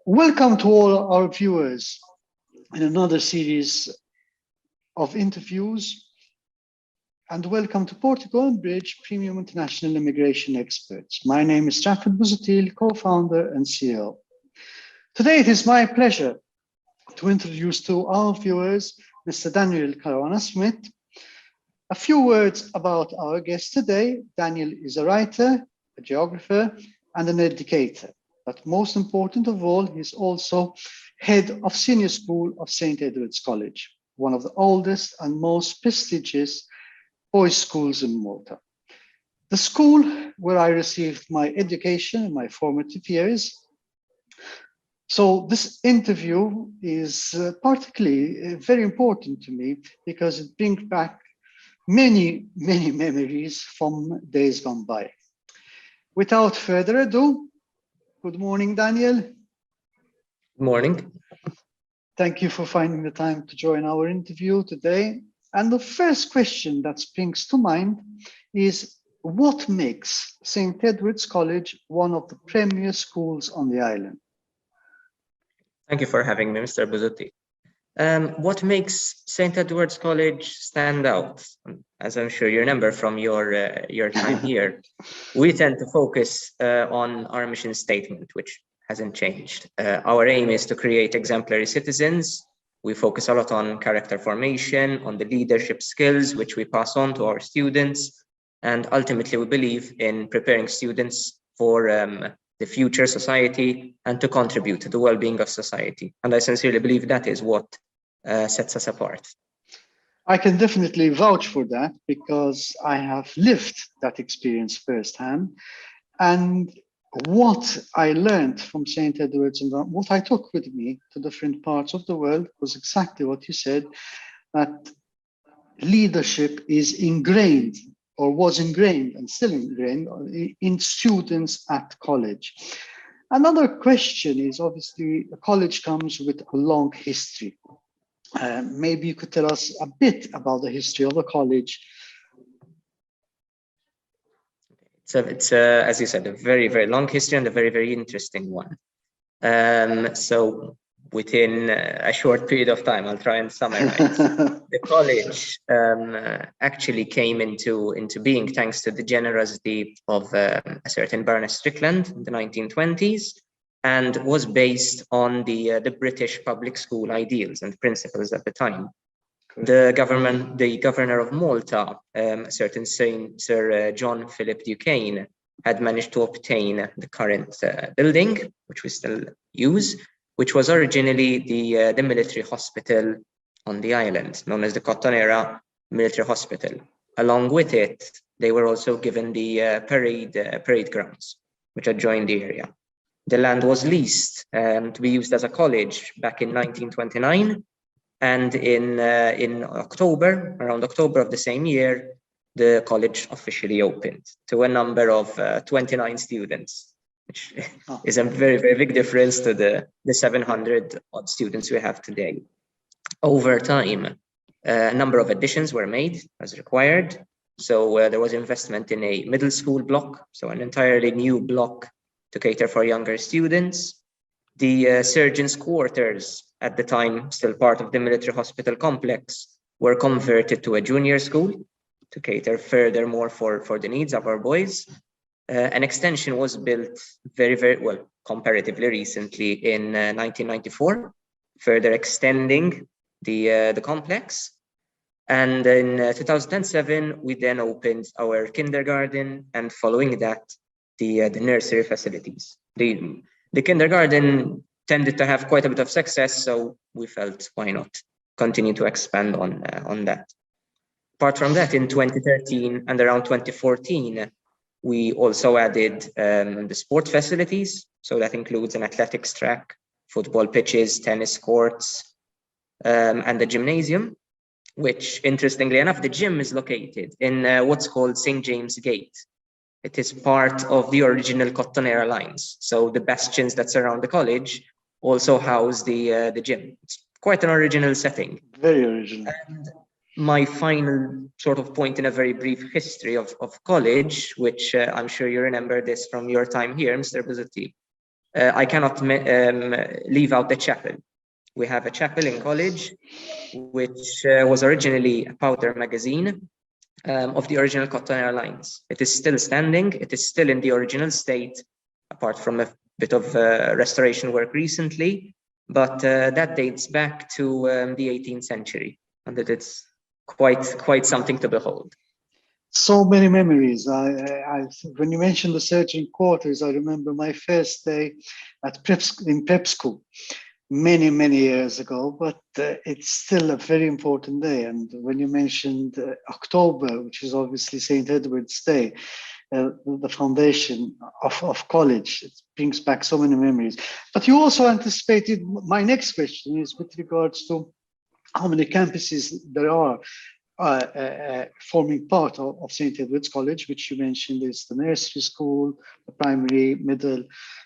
Welcome to all our viewers in another series of interviews, and welcome to Portico Bridge Premium International Immigration Experts. My name is Trafford Busuttil, co-founder and CEO. Today it is my pleasure to introduce to our viewers Mr. Daniel Caruana-Smith. A few words about our guest today. Daniel is a writer, a geographer, and an educator. But most important of all, he's also head of senior school of 𝐁𝐻rod's College, one of the oldest and most prestigious boys' schools in Malta. The school where I received my education in my formative years. So this interview is particularly very important to me because it brings back many memories from days gone by. Without further ado, good morning, Daniel. Good morning. Thank you for finding the time to join our interview today. And the first question that springs to mind is, what makes 𝐁𝐻rod's College one of the premier schools on the island? Thank you for having me, Mr. Busuttil. What makes 𝐁𝐻rod's College stand out? As I'm sure you remember from your time here, we tend to focus on our mission statement, which hasn't changed. Our aim is to create exemplary citizens. We focus a lot on character formation, on the leadership skills, which we pass on to our students. And ultimately, we believe in preparing students for the future society and to contribute to the well-being of society. And I sincerely believe that is what sets us apart. I can definitely vouch for that because I have lived that experience firsthand. And what I learned from 𝐁𝐻rod's and what I took with me to different parts of the world was exactly what you said, that leadership is ingrained or was ingrained and still ingrained in students at college. Another question is, obviously, a college comes with a long history. Maybe you could tell us a bit about the history of the college. So it's as you said, a very long history and a very interesting one. So within a short period of time, I'll try and summarize. The college actually came into being thanks to the generosity of a certain Baroness Strickland in the 1920s, and was based on the British public school ideals and principles at the time. The governor of Malta, a certain Sir John Philip Duquesne, had managed to obtain the current building, which we still use, which was originally the military hospital on the island, known as the Cottonera Military Hospital. Along with it, they were also given the parade grounds, which adjoined the area. The land was leased to be used as a college back in 1929, and in October, around October of the same year, the college officially opened to a number of 29 students, which is a very big difference to the 700 odd students we have today. Over time, a number of additions were made as required. So there was investment in a middle school block, so an entirely new block to cater for younger students. The surgeons' quarters, at the time still part of the military hospital complex, were converted to a junior school to cater furthermore for the needs of our boys. An extension was built very well, comparatively recently in 1994, further extending the complex. And in 2007, we then opened our kindergarten, and following that, the nursery facilities. The kindergarten tended to have quite a bit of success, so we felt why not continue to expand on that. Apart from that, in 2013 and around 2014, we also added the sport facilities. So that includes an athletics track, football pitches, tennis courts, and the gymnasium, which, interestingly enough, the gym is located in what's called St. James Gate. It is part of the original Cottonera lines. So the bastions that surround the college also house the gym. It's quite an original setting. Very original. And my final sort of point in a very brief history of college, which I'm sure you remember this from your time here, Mr. Busuttil. I cannot leave out the chapel. We have a chapel in college, which was originally a powder magazine of the original Cotton Airlines. It is still standing. It is still in the original state, apart from a bit of restoration work recently. But that dates back to the 18th century, and that it's quite something to behold. So many memories. When you mentioned the surgeon quarters, I remember my first day at prep school many years ago, but it's still a very important day. And when you mentioned October, which is obviously St. Edward's Day, the foundation of college, it brings back so many memories. But you also anticipated my next question is with regards to how many campuses there are forming part of St. Edward's College, which you mentioned is the nursery school, the primary, middle,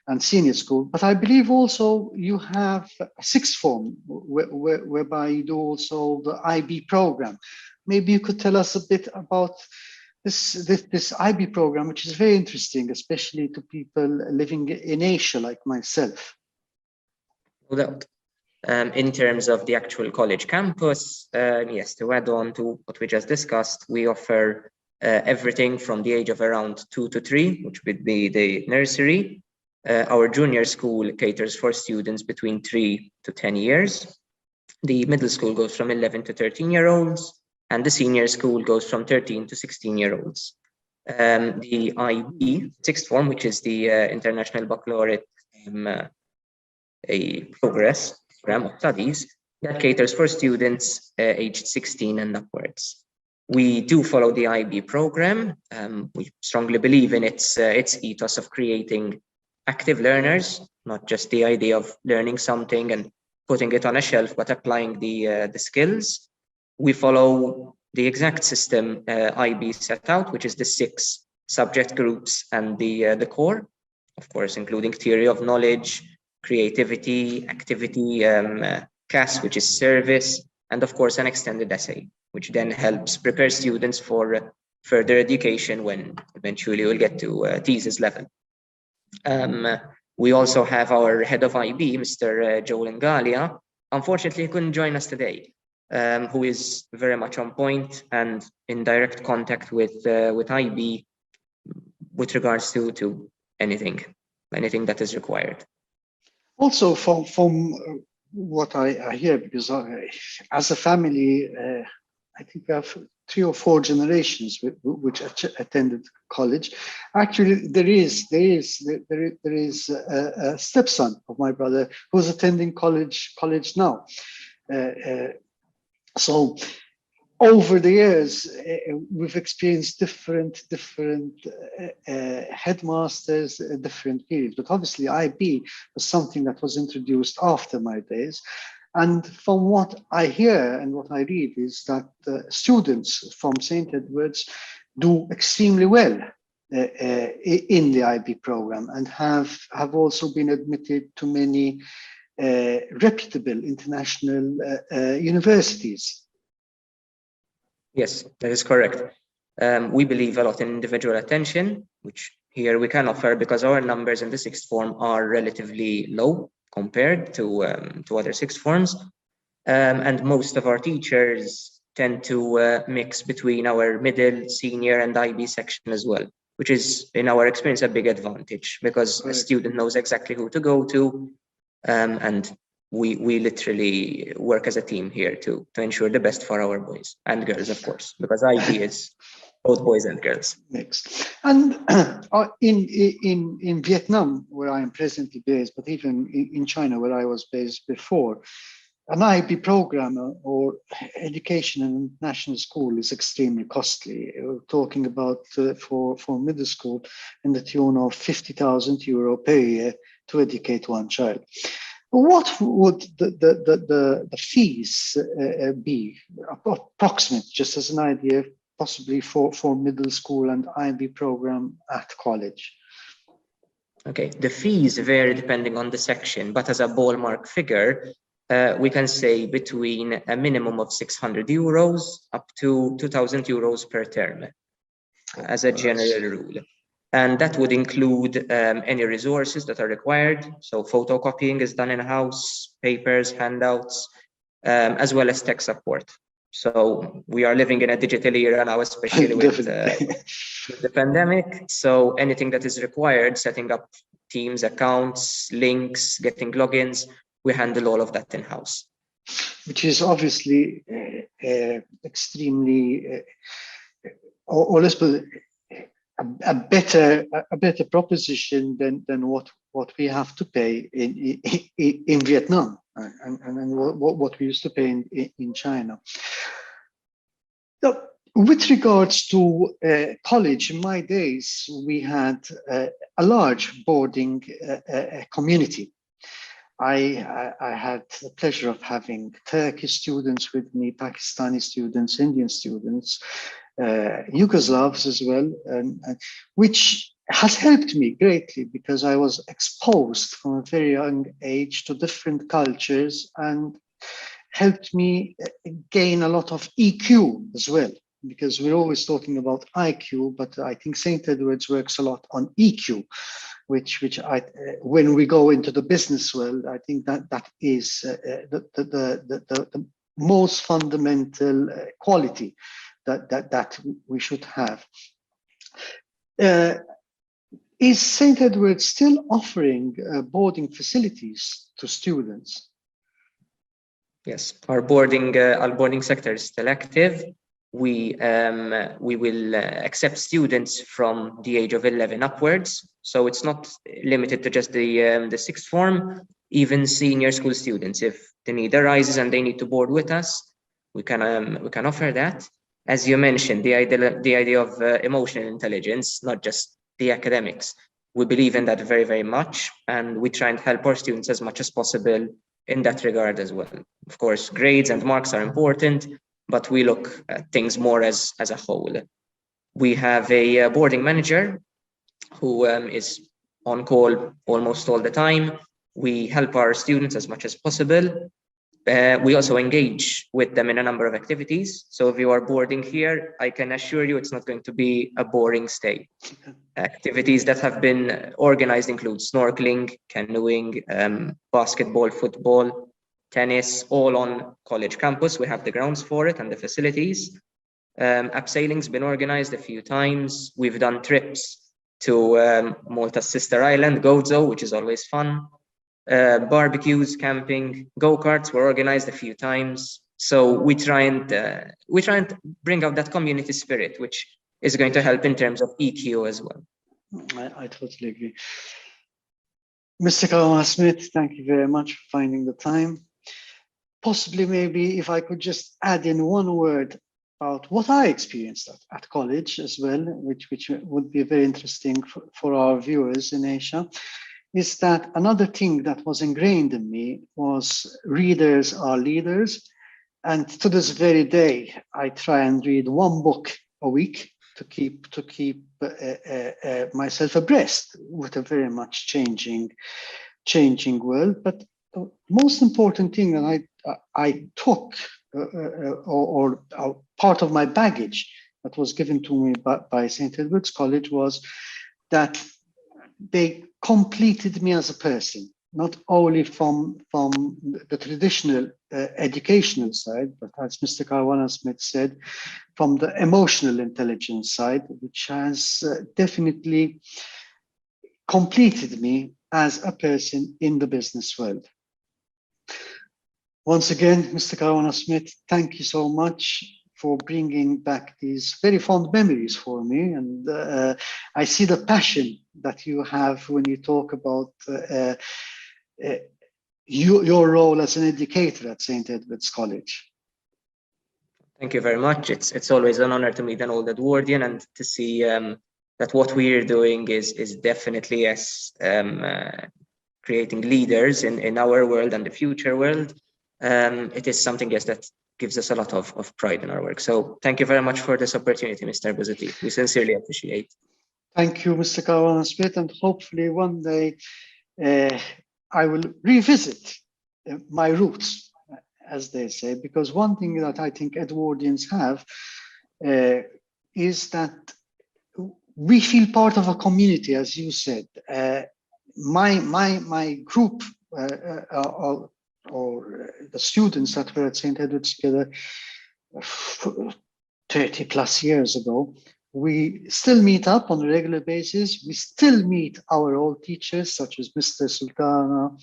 and senior school. But I believe also you have a sixth form whereby you do also the IB program. Maybe you could tell us a bit about this IB program, which is very interesting, especially to people living in Asia like myself. No doubt. In terms of the actual college campus, yes, to add on to what we just discussed, we offer everything from the age of around 2 to 3, which would be the nursery. Our junior school caters for students between 3 to 10 years. The middle school goes from 11 to 13-year-olds, and the senior school goes from 13 to 16-year-olds. The IB, sixth form, which is the International Baccalaureate a progress program of studies, that caters for students aged 16 and upwards. We do follow the IB program. We strongly believe in its ethos of creating active learners, not just the idea of learning something and putting it on a shelf, but applying the skills. We follow the exact system IB set out, which is the 6 subject groups and the core, of course, including theory of knowledge, creativity, activity, CAS, which is service, and of course an extended essay, which then helps prepare students for further education when eventually we'll get to thesis level. We also have our head of IB, Mr. 𝐁𝐸. Unfortunately, he couldn't join us today, who is very much on point and in direct contact with IB with regards to anything that is required. Also, from what I hear, because as a family, I think we have 3 or 4 generations which attended college. Actually, there is a stepson of my brother who's attending college now. So over the years, we've experienced different headmasters at different periods. But obviously, IB was something that was introduced after my days. And from what I hear and what I read is that students from St. Edward's do extremely well in the IB program and have also been admitted to many reputable international universities. Yes, that is correct. We believe a lot in individual attention, which here we can offer because our numbers in the sixth form are relatively low compared to other sixth forms. And most of our teachers tend to mix between our middle, senior, and IB section as well, which is, in our experience, a big advantage because a student knows exactly who to go to. And we literally work as a team here to ensure the best for our boys and girls, of course, because IB is both boys and girls. Mixed. And in Vietnam, where I am presently based, but even in China, where I was based before, an IB program or education in national school is extremely costly. We're talking about for middle school in the tune of €50,000 per year to educate one child. What would the fees be, approximate, just as an idea, possibly for middle school and IB program at college? Okay, the fees vary depending on the section, but as a ballpark figure, we can say between a minimum of €600 up to €2,000 per term, as a general rule. And that would include any resources that are required. So photocopying is done in-house, papers, handouts, as well as tech support. So we are living in a digital era now, especially with the pandemic. So anything that is required, setting up Teams accounts, links, getting logins, we handle all of that in-house. Which is obviously extremely, or let's put it, a better proposition than what we have to pay in Vietnam and what we used to pay in China. Now, with regards to college, in my days, we had a large boarding community. I had the pleasure of having Turkish students with me, Pakistani students, Indian students, Yugoslavs as well, which has helped me greatly because I was exposed from a very young age to different cultures and helped me gain a lot of EQ as well. Because we're always talking about IQ, but I think St. Edward's works a lot on EQ, which I, when we go into the business world, I think that is the most fundamental quality that we should have. Is St. Edward's still offering boarding facilities to students? Yes, our boarding sector is still active. We will accept students from the age of 11 upwards. So it's not limited to just the sixth form, even senior school students. If the need arises and they need to board with us, we can offer that. As you mentioned, the idea of emotional intelligence, not just the academics. We believe in that very, very much, and we try and help our students as much as possible in that regard as well. Of course, grades and marks are important, but we look at things more as a whole. We have a boarding manager who is on call almost all the time. We help our students as much as possible. We also engage with them in a number of activities. So if you are boarding here, I can assure you it's not going to be a boring stay. Activities that have been organized include snorkeling, canoeing, basketball, football, tennis, all on college campus. We have the grounds for it and the facilities. Abseiling's been organized a few times. We've done trips to Malta's sister island, 𝐏𝐻𝐿, which is always fun. Barbecues, camping, go-karts were organized a few times. So we try and bring out that community spirit, which is going to help in terms of EQ as well. I totally agree. Mr. Kawana-Smith, thank you very much for finding the time. Possibly, maybe if I could just add in one word about what I experienced at college as well, which would be very interesting for our viewers in Asia, is that another thing that was ingrained in me was readers are leaders. And to this very day, I try and read one book a week to keep myself abreast with a very much changing world. But the most important thing that I took or part of my baggage that was given to me by St. Edward's College was that they completed me as a person, not only from the traditional educational side, but as Mr. Kawana-Smith said, from the emotional intelligence side, which has definitely completed me as a person in the business world. Once again, Mr. Kawana-Smith, thank you so much for bringing back these very fond memories for me. And I see the passion that you have when you talk about your role as an educator at St. Edward's College. Thank you very much. It's always an honor to meet an old Edwardian and to see that what we're doing is definitely as creating leaders in our world and the future world. It is something, yes, that gives us a lot of pride in our work. So thank you very much for this opportunity, Mr. Busuttil. We sincerely appreciate it. Thank you, Mr. Kawana-Smith, and hopefully one day I will revisit my roots, as they say, because one thing that I think Edwardians have is that we feel part of a community, as you said. My group or the students that were at 𝐁𝐄𝐻𝐷 together 30 plus years ago, we still meet up on a regular basis. We still meet our old teachers, such as Mr. Sultana,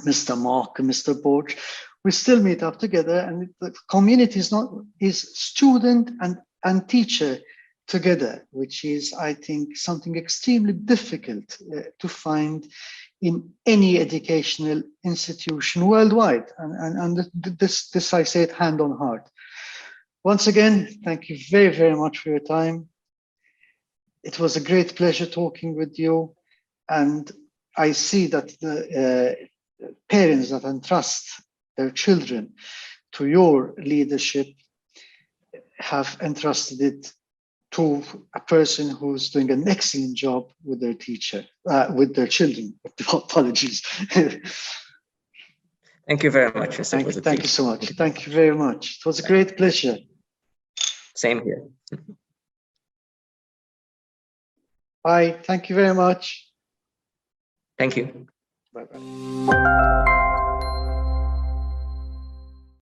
Mr. Mark, Mr. Borch. We still meet up together, and the community is student and teacher together, which is, I think, something extremely difficult to find in any educational institution worldwide. And this I say it hand on heart. Once again, thank you very, very much for your time. It was a great pleasure talking with you. And I see that the parents that entrust their children to your leadership have entrusted it to a person who's doing an excellent job with their with their children. Apologies. Thank you very much, Mr. Busuttil. Thank you so much. Thank you very much. It was a great pleasure. Same here. Bye. Thank you very much. Thank you. Bye-bye.